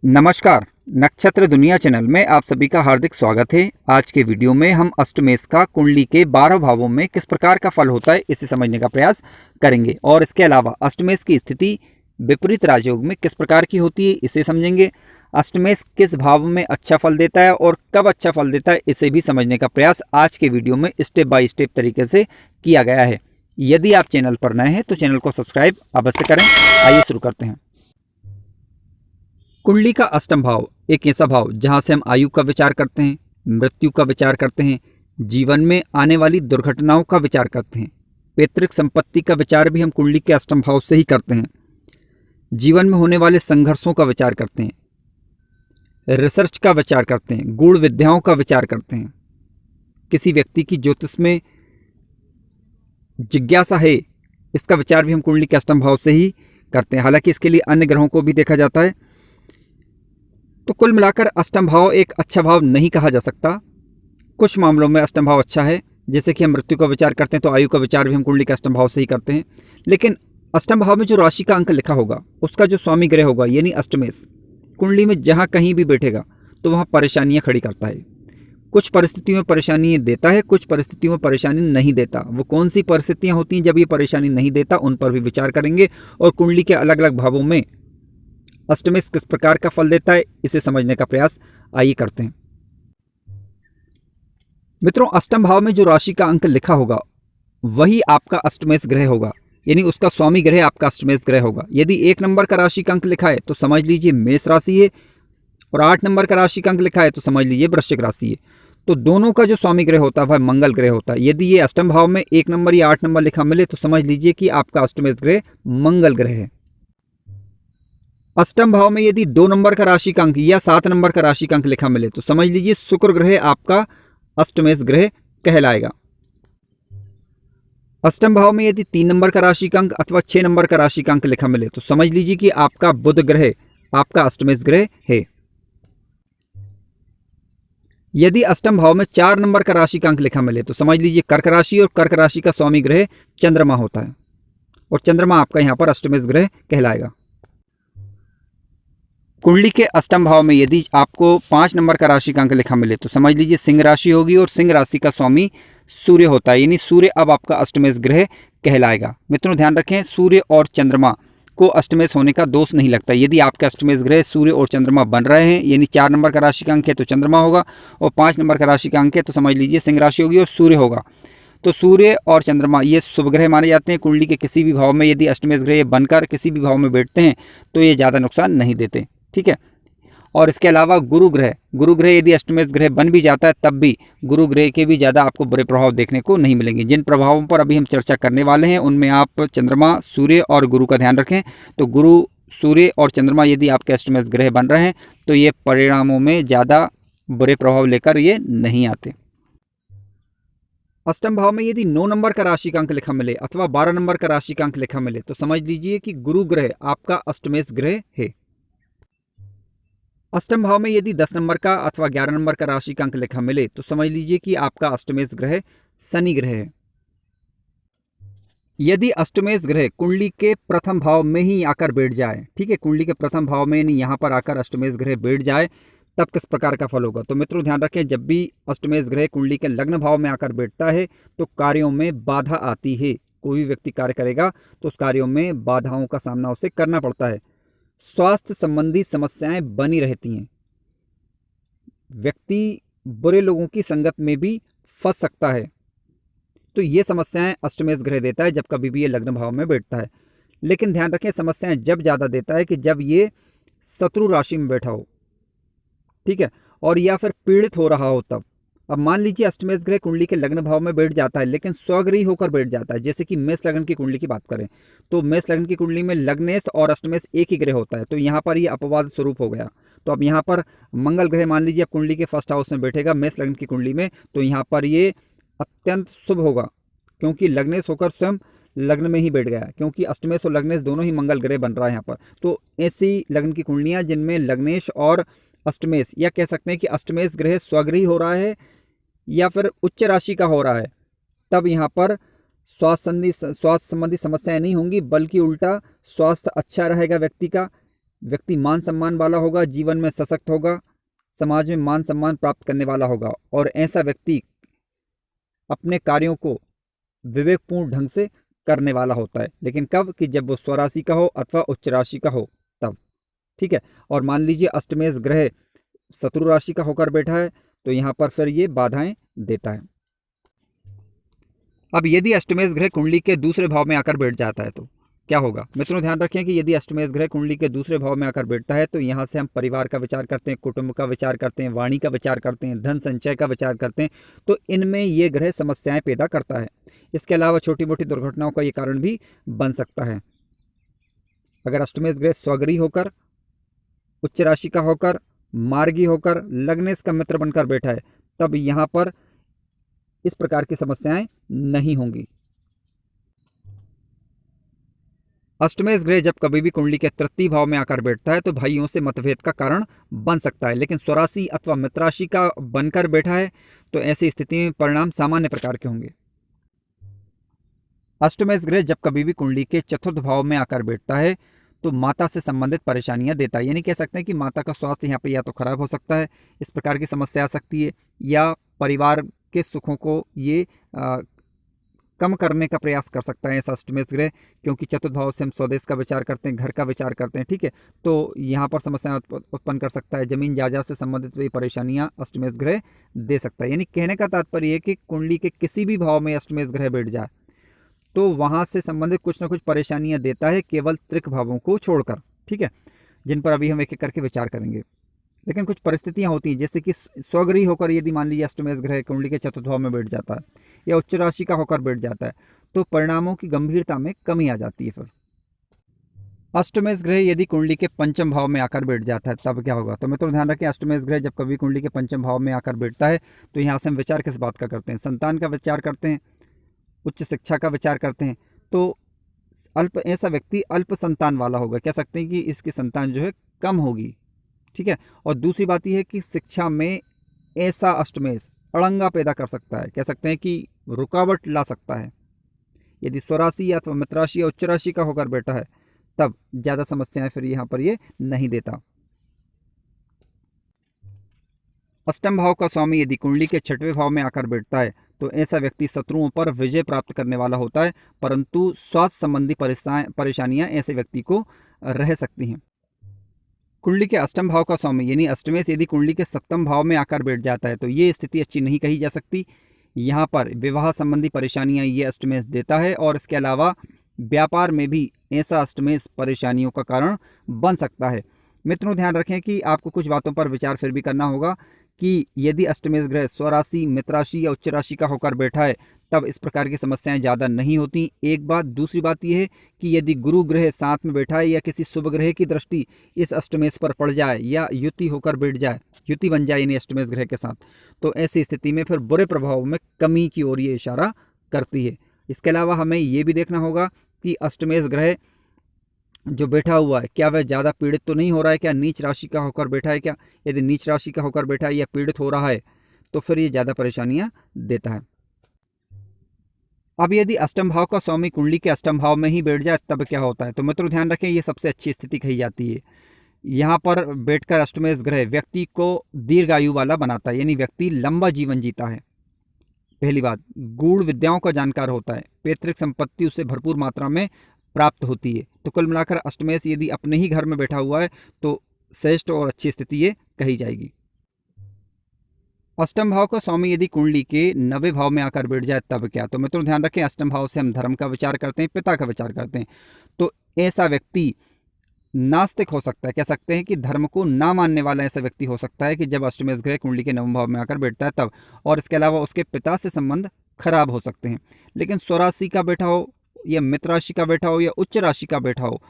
नमस्कार। नक्षत्र दुनिया चैनल में आप सभी का हार्दिक स्वागत है। आज के वीडियो में हम अष्टमेश का कुंडली के 12 भावों में किस प्रकार का फल होता है इसे समझने का प्रयास करेंगे और इसके अलावा अष्टमेश की स्थिति विपरीत राजयोग में किस प्रकार की होती है इसे समझेंगे। अष्टमेश किस भाव में अच्छा फल देता है और कब अच्छा फल देता है इसे भी समझने का प्रयास आज के वीडियो में स्टेप बाय स्टेप तरीके से किया गया है। यदि आप चैनल पर नए हैं तो चैनल को सब्सक्राइब अवश्य करें। आइए शुरू करते हैं। कुंडली का अष्टम भाव एक ऐसा भाव जहां से हम आयु का विचार करते हैं, मृत्यु का विचार करते हैं, जीवन में आने वाली दुर्घटनाओं का विचार करते हैं। पैतृक संपत्ति का विचार भी हम कुंडली के अष्टम भाव से ही करते हैं। जीवन में होने वाले संघर्षों का विचार करते हैं, रिसर्च का विचार करते हैं, गूढ़ विद्याओं का विचार करते हैं। किसी व्यक्ति की ज्योतिष में जिज्ञासा है, इसका विचार भी हम कुंडली के अष्टम भाव से ही करते हैं। हालांकि इसके लिए अन्य ग्रहों को भी देखा जाता है। तो कुल मिलाकर अष्टम भाव एक अच्छा भाव नहीं कहा जा सकता। कुछ मामलों में अष्टम भाव अच्छा है, जैसे कि हम मृत्यु का विचार करते हैं तो आयु का विचार भी हम कुंडली के अष्टम भाव से ही करते हैं। लेकिन अष्टम भाव में जो राशि का अंक लिखा होगा उसका जो स्वामी ग्रह होगा यानी अष्टमेश कुंडली में जहाँ कहीं भी बैठेगा तो वहाँ परेशानियाँ खड़ी करता है। कुछ परिस्थितियों में परेशानी देता है, कुछ परिस्थितियों में परेशानी नहीं देता। वो कौन सी परिस्थितियाँ होती हैं जब ये परेशानी नहीं देता, उन पर भी विचार करेंगे। और कुंडली के अलग अलग भावों में अष्टमेश किस प्रकार का फल देता है इसे समझने का प्रयास आइए करते हैं। मित्रों, अष्टम भाव में जो राशि का अंक लिखा होगा वही आपका अष्टमेश ग्रह होगा, यानी उसका स्वामी ग्रह आपका अष्टमेश ग्रह होगा। यदि 1 नंबर का राशि का अंक लिखा है तो समझ लीजिए मेष राशि है, और 8 नंबर का राशि का अंक लिखा है तो समझ लीजिए वृश्चिक राशि है। तो दोनों का जो स्वामी ग्रह होता है वह मंगल ग्रह होता है। यदि ये अष्टम भाव में 1 नंबर या 8 नंबर लिखा मिले तो समझ लीजिए कि आपका अष्टमेश ग्रह मंगल ग्रह है। अष्टम भाव में यदि 2 नंबर का राशि का अंक या 7 नंबर का राशि का अंक लिखा मिले तो समझ लीजिए शुक्र ग्रह आपका अष्टमेश ग्रह कहलाएगा। अष्टम भाव में यदि 3 नंबर का राशि का अंक अथवा 6 नंबर का राशि का अंक लिखा मिले तो समझ लीजिए कि आपका बुध ग्रह आपका अष्टमेश ग्रह है। यदि अष्टम भाव में 4 नंबर का राशि का अंक लिखा मिले तो समझ लीजिए कर्क राशि, और कर्क राशि का स्वामी ग्रह चंद्रमा होता है, और चंद्रमा आपका यहां पर अष्टमेश ग्रह कहलाएगा। कुंडली के अष्टम भाव में यदि आपको 5 नंबर का राशि का अंक लिखा मिले तो समझ लीजिए सिंह राशि होगी, और सिंह राशि का स्वामी सूर्य होता है, यानी सूर्य अब आपका अष्टमेश ग्रह कहलाएगा। मित्रों ध्यान रखें, सूर्य और चंद्रमा को अष्टमेश होने का दोष नहीं लगता। यदि आपके अष्टमेश ग्रह सूर्य और चंद्रमा बन रहे हैं, यानी 4 नंबर का राशि का अंक है तो चंद्रमा होगा, और 5 नंबर का राशि का अंक है तो समझ लीजिए सिंह राशि होगी और सूर्य होगा। तो सूर्य और चंद्रमा ये शुभ ग्रह माने जाते हैं। कुंडली के किसी भी भाव में यदि अष्टमेश ग्रह बनकर किसी भी भाव में बैठते हैं तो ये ज़्यादा नुकसान नहीं देते, ठीक है। और इसके अलावा गुरु ग्रह यदि अष्टमेश ग्रह बन भी जाता है तब भी गुरु ग्रह के भी ज़्यादा आपको बुरे प्रभाव देखने को नहीं मिलेंगे। जिन प्रभावों पर अभी हम चर्चा करने वाले हैं उनमें आप चंद्रमा, सूर्य और गुरु का ध्यान रखें। तो गुरु, सूर्य और चंद्रमा यदि आपके अष्टमेश ग्रह बन रहे हैं तो ये परिणामों में ज़्यादा बुरे प्रभाव लेकर ये नहीं आते। अष्टम भाव में यदि 9 नंबर का राशि का अंक लिखा मिले अथवा 12 नंबर का राशि का अंक लिखा मिले तो समझ लीजिए कि गुरु ग्रह आपका अष्टमेश ग्रह है। अष्टम भाव में यदि 10 नंबर का अथवा 11 नंबर का राशि का अंक लिखा मिले तो समझ लीजिए कि आपका अष्टमेश ग्रह शनि ग्रह है। यदि अष्टमेश ग्रह कुंडली के प्रथम भाव में ही आकर बैठ जाए, ठीक है, कुंडली के प्रथम भाव में यानी यहाँ पर आकर अष्टमेश ग्रह बैठ जाए तब किस प्रकार का फल होगा। तो मित्रों ध्यान रखें, जब भी अष्टमेश ग्रह कुंडली के लग्न भाव में आकर बैठता है तो कार्यों में बाधा आती है। कोई भी व्यक्ति कार्य करेगा तो उस कार्यों में बाधाओं का सामना उसे करना पड़ता है। स्वास्थ्य संबंधी समस्याएं बनी रहती हैं। व्यक्ति बुरे लोगों की संगत में भी फंस सकता है। तो ये समस्याएं अष्टमेश ग्रह देता है जब कभी भी ये लग्न भाव में बैठता है। लेकिन ध्यान रखें, समस्याएं जब ज़्यादा देता है कि जब ये शत्रु राशि में बैठा हो, ठीक है, और या फिर पीड़ित हो रहा हो तब। अब मान लीजिए अष्टमेश ग्रह कुंडली के लग्न भाव में बैठ जाता है लेकिन स्वग्रही होकर बैठ जाता है। जैसे कि मेष लग्न की कुंडली की बात करें तो मेष लग्न की कुंडली में लग्नेश और अष्टमेश एक ही ग्रह होता है, तो यहाँ पर ये अपवाद स्वरूप हो गया। तो अब यहाँ पर मंगल ग्रह मान लीजिए अब कुंडली के फर्स्ट हाउस में बैठेगा मेष लग्न की कुंडली में, तो यहाँ पर ये अत्यंत शुभ होगा क्योंकि लग्नेश होकर स्वयं लग्न में ही बैठ गया, क्योंकि अष्टमेश और लग्नेश दोनों ही मंगल ग्रह बन रहा है यहाँ पर। तो ऐसी लग्न की कुंडलियाँ जिनमें लग्नेश और अष्टमेश, या कह सकते हैं कि अष्टमेश ग्रह स्वग्रही हो रहा है या फिर उच्च राशि का हो रहा है, तब यहाँ पर स्वास्थ्य संबंधी समस्याएं नहीं होंगी, बल्कि उल्टा स्वास्थ्य अच्छा रहेगा व्यक्ति का। व्यक्ति मान सम्मान वाला होगा, जीवन में सशक्त होगा, समाज में मान सम्मान प्राप्त करने वाला होगा और ऐसा व्यक्ति अपने कार्यों को विवेकपूर्ण ढंग से करने वाला होता है। लेकिन कब? कि जब वो स्वराशि का हो अथवा उच्च राशि का हो तब। ठीक है। और मान लीजिए अष्टमेश ग्रह शत्रु राशि का होकर बैठा है तो यहाँ पर फिर ये बाधाएं देता है। अब यदि अष्टमेश ग्रह कुंडली के दूसरे भाव में आकर बैठ जाता है तो क्या होगा? मित्रों ध्यान रखें कि यदि अष्टमेश ग्रह कुंडली के दूसरे भाव में आकर बैठता है तो यहाँ से हम परिवार का विचार करते हैं, कुटुंब का विचार करते हैं, वाणी का विचार करते हैं, धन संचय का विचार करते हैं, तो इनमें ये ग्रह समस्याएं पैदा करता है। इसके अलावा छोटी मोटी दुर्घटनाओं का ये कारण भी बन सकता है। अगर अष्टमेश ग्रह स्वगृही होकर, उच्च राशि का होकर, मार्गी होकर, लग्नेश का मित्र बनकर बैठा है तब यहाँ पर इस प्रकार की समस्याएं नहीं होंगी। अष्टमेश ग्रह जब कभी भी कुंडली के तृतीय भाव में आकर बैठता है तो भाइयों से मतभेद का कारण बन सकता है। लेकिन स्वराशि अथवा मित्र राशि का बनकर बैठा है तो ऐसी स्थिति में परिणाम सामान्य प्रकार के होंगे। अष्टमेश ग्रह जब कभी भी कुंडली के चतुर्थ भाव में आकर बैठता है तो माता से संबंधित परेशानियां देता है। यानी कह सकते हैं कि माता का स्वास्थ्य यहाँ पे या तो खराब हो सकता है, इस प्रकार की समस्या आ सकती है, या परिवार के सुखों को ये कम करने का प्रयास कर सकता है ऐसा अष्टमेश ग्रह, क्योंकि चतुर्थ भाव से हम स्वदेश का विचार करते हैं, घर का विचार करते हैं। ठीक है, तो यहाँ पर समस्याएं उत्पन्न कर सकता है। जमीन जायदाद से संबंधित भी परेशानियां अष्टमेश ग्रह दे सकता है। यानी कहने का तात्पर्य है कि कुंडली के किसी भी भाव में अष्टमेश ग्रह बैठ जाए तो वहाँ से संबंधित कुछ ना कुछ परेशानियां देता है, केवल त्रिक भावों को छोड़कर। ठीक है, जिन पर अभी हम एक एक करके विचार करेंगे। लेकिन कुछ परिस्थितियां होती हैं, जैसे कि स्वगृही होकर यदि मान लीजिए अष्टमेश ग्रह कुंडली के चतुर्थ भाव में बैठ जाता है या उच्च राशि का होकर बैठ जाता है तो परिणामों की गंभीरता में कमी आ जाती है। फिर अष्टमेश ग्रह यदि कुंडली के पंचम भाव में आकर बैठ जाता है तब क्या होगा? तो मित्रों ध्यान रखें, अष्टमेश ग्रह जब कभी कुंडली के पंचम भाव में आकर बैठता है तो यहाँ से हम विचार किस बात का करते हैं? संतान का विचार करते हैं, उच्च शिक्षा का विचार करते हैं। तो ऐसा व्यक्ति अल्प संतान वाला होगा, कह सकते हैं कि इसकी संतान जो है कम होगी। ठीक है, और दूसरी बात यह है कि शिक्षा में ऐसा अष्टमेश अड़ंगा पैदा कर सकता है, कह सकते हैं कि रुकावट ला सकता है। यदि स्वराशि या अथवा मित्र राशि या उच्च राशि का होकर बैठा है तब ज़्यादा समस्याएं फिर यहाँ पर ये नहीं देता। अष्टम भाव का स्वामी यदि कुंडली के छठवें भाव में आकर बैठता है तो ऐसा व्यक्ति शत्रुओं पर विजय प्राप्त करने वाला होता है, परंतु स्वास्थ्य संबंधी परेशानियां ऐसे व्यक्ति को रह सकती हैं। कुंडली के अष्टम भाव का स्वामी यानी अष्टमेश यदि कुंडली के सप्तम भाव में आकर बैठ जाता है तो ये स्थिति अच्छी नहीं कही जा सकती। यहाँ पर विवाह संबंधी परेशानियां ये अष्टमेश देता है और इसके अलावा व्यापार में भी ऐसा अष्टमेश परेशानियों का कारण बन सकता है। मित्रों ध्यान रखें कि आपको कुछ बातों पर विचार फिर भी करना होगा कि यदि अष्टमेश ग्रह स्वराशि, मित्र राशि या उच्च राशि का होकर बैठा है तब इस प्रकार की समस्याएं ज़्यादा नहीं होती। एक बात। दूसरी बात यह है कि यदि गुरु ग्रह साथ में बैठा है या किसी शुभ ग्रह की दृष्टि इस अष्टमेश पर पड़ जाए या युति होकर बैठ जाए, युति बन जाए यानी अष्टमेश ग्रह के साथ, तो ऐसी स्थिति में फिर बुरे प्रभाव में कमी की ओर ये इशारा करती है। इसके अलावा हमें ये भी देखना होगा कि अष्टमेश ग्रह जो बैठा हुआ है क्या वह ज़्यादा पीड़ित तो नहीं हो रहा है, क्या नीच राशि का होकर बैठा है क्या? यदि नीच राशि का होकर बैठा है या पीड़ित हो रहा है तो फिर ये ज़्यादा परेशानियां देता है। अब यदि अष्टम भाव का स्वामी कुंडली के अष्टम भाव में ही बैठ जाए तब क्या होता है? तो मित्रों ध्यान रखें, ये सबसे अच्छी स्थिति कही जाती है। यहाँ पर बैठकर अष्टमेश ग्रह व्यक्ति को दीर्घायु वाला बनाता है, यानी व्यक्ति लंबा जीवन जीता है। पहली बात, गूढ़ विद्याओं का जानकार होता है, पैतृक संपत्ति उसे भरपूर मात्रा में प्राप्त होती है। तो कुल मिलाकर अष्टमेश यदि अपने ही घर में बैठा हुआ है तो श्रेष्ठ और अच्छी स्थिति ये कही जाएगी। अष्टम भाव का स्वामी यदि कुंडली के 9वें भाव में आकर बैठ जाए तब क्या? तो मित्रों ध्यान रखें, अष्टम भाव से हम धर्म का विचार करते हैं, पिता का विचार करते हैं। तो ऐसा व्यक्ति नास्तिक हो सकता है, कह सकते हैं कि धर्म को ना मानने वाला ऐसा व्यक्ति हो सकता है कि जब अष्टमेश ग्रह कुंडली के 9वें भाव में आकर बैठता है तब। और इसके अलावा उसके पिता से संबंध खराब हो सकते हैं। लेकिन स्वराशि का बैठा हो या मित्र राशि का बैठा हो या उच्च राशि का बैठा हो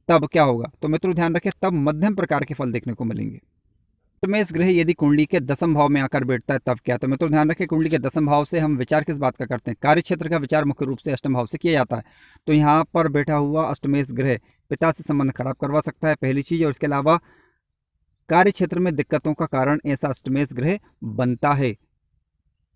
तब क्या होगा? तो मित्रों ध्यान रखें, तब मध्यम प्रकार के फल देखने को मिलेंगे। अष्टमेश ग्रह यदि कुंडली के 10वें भाव में आकर बैठता है तब क्या? तो मित्रों ध्यान रखें, कुंडली के 10वें भाव से हम विचार किस बात का करते हैं? कार्य क्षेत्र का विचार मुख्य रूप से अष्टम भाव से किया जाता है। तो यहाँ पर बैठा हुआ अष्टमेश ग्रह पिता से संबंध खराब करवा सकता है, पहली चीज। और इसके अलावा कार्य क्षेत्र में दिक्कतों का कारण ऐसा अष्टमेश ग्रह बनता है।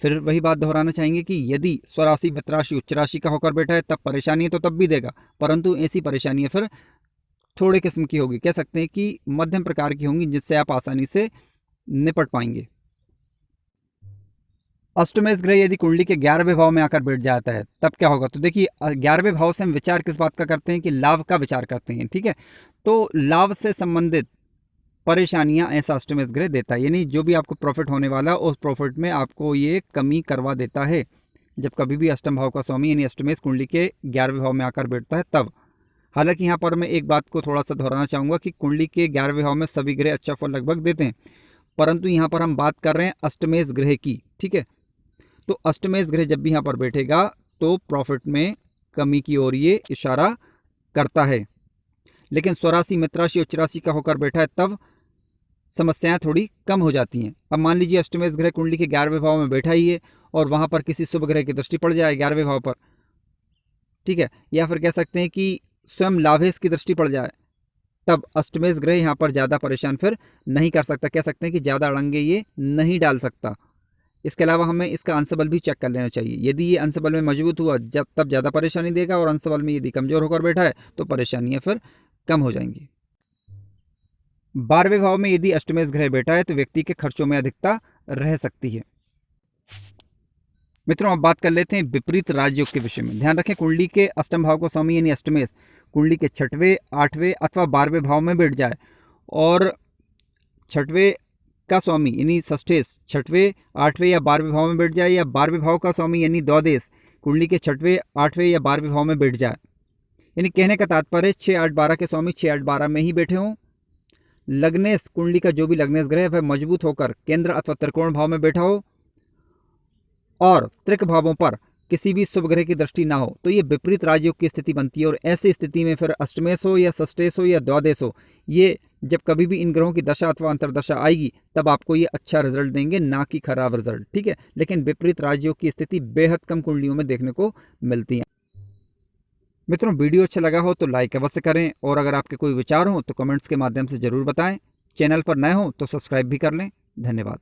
फिर वही बात दोहराना चाहेंगे कि यदि स्वराशि, मित्र राशि, उच्च राशि का होकर बैठा है तब परेशानी तो तब भी देगा, परंतु ऐसी परेशानियां फिर थोड़े किस्म की होगी, कह सकते हैं कि मध्यम प्रकार की होंगी, जिससे आप आसानी से निपट पाएंगे। अष्टमेश ग्रह यदि कुंडली के 11वें भाव में आकर बैठ जाता है तब क्या होगा? तो देखिए 11वें भाव से हम विचार किस बात का करते हैं कि लाभ का विचार करते हैं, ठीक है। तो लाभ से संबंधित परेशानियां ऐसा अष्टमेश ग्रह देता है, यानी जो भी आपको प्रॉफिट होने वाला उस प्रॉफिट में आपको ये कमी करवा देता है जब कभी भी अष्टम भाव का स्वामी यानी अष्टमेश कुंडली के 11वें भाव में आकर बैठता है तब। हालांकि यहाँ पर मैं एक बात को थोड़ा सा दोहराना चाहूँगा कि कुंडली के 11वें भाव में सभी ग्रह अच्छा फल लगभग देते हैं, परंतु यहाँ पर हम बात कर रहे हैं अष्टमेश ग्रह की, ठीक है। तो अष्टमेश ग्रह जब भी यहाँ पर बैठेगा तो प्रॉफिट में कमी की ओर ये इशारा करता है। लेकिन स्वराशि, मित्र राशि, उच्च राशि का होकर बैठा है तब समस्याएं थोड़ी कम हो जाती हैं। अब मान लीजिए अष्टमेश ग्रह कुंडली के 11वें भाव में बैठा ही है और वहां पर किसी शुभ ग्रह की दृष्टि पड़ जाए 11वें भाव पर, ठीक है, या फिर कह सकते हैं कि स्वयं लाभेश की दृष्टि पड़ जाए, तब अष्टमेश ग्रह यहाँ पर ज़्यादा परेशान फिर नहीं कर सकता, कह सकते हैं कि ज़्यादा अड़ंगे ये नहीं डाल सकता। इसके अलावा हमें इसका अंशबल भी चेक कर लेना चाहिए। यदि ये अंशबल में मजबूत हुआ जब तब ज़्यादा परेशानी देगा, और अंशबल में यदि कमज़ोर होकर बैठा है तो परेशानियां फिर कम हो जाएंगी। 12वें भाव में यदि अष्टमेश ग्रह बैठा है तो व्यक्ति के खर्चों में अधिकता रह सकती है। मित्रों, अब बात कर लेते हैं विपरीत राजयोग के विषय में। ध्यान रखें, कुंडली के अष्टम भाव का स्वामी यानी अष्टमेश कुंडली के 6वें, 8वें अथवा 12वें भाव में बैठ जाए और 6वें का स्वामी यानी षष्ठेश 6वें, 8वें या 12वें भाव में बैठ जाए, या 12वें भाव का स्वामी यानी द्वादश कुंडली के 6वें, 8वें या 12वें भाव में बैठ जाए, यानी कहने का तात्पर्य 6, 8, 12 के स्वामी 6, 8, 12 में ही बैठे हों। लग्नेश कुंडली का जो भी लग्नेश ग्रह है वह मजबूत होकर केंद्र अथवा त्रिकोण भाव में बैठा हो और त्रिक भावों पर किसी भी शुभ ग्रह की दृष्टि ना हो, तो ये विपरीत राजयोग की स्थिति बनती है। और ऐसी स्थिति में फिर अष्टमेश हो या षष्ठेश हो या द्वादश हो, ये जब कभी भी इन ग्रहों की दशा अथवा अंतरदशा आएगी तब आपको ये अच्छा रिजल्ट देंगे, ना कि खराब रिजल्ट, ठीक है। लेकिन विपरीत राजयोग की स्थिति बेहद कम कुंडलियों में देखने को मिलती है। मित्रों, वीडियो अच्छा लगा हो तो लाइक अवश्य करें, और अगर आपके कोई विचार हो तो कमेंट्स के माध्यम से जरूर बताएं। चैनल पर नए हो तो सब्सक्राइब भी कर लें। धन्यवाद।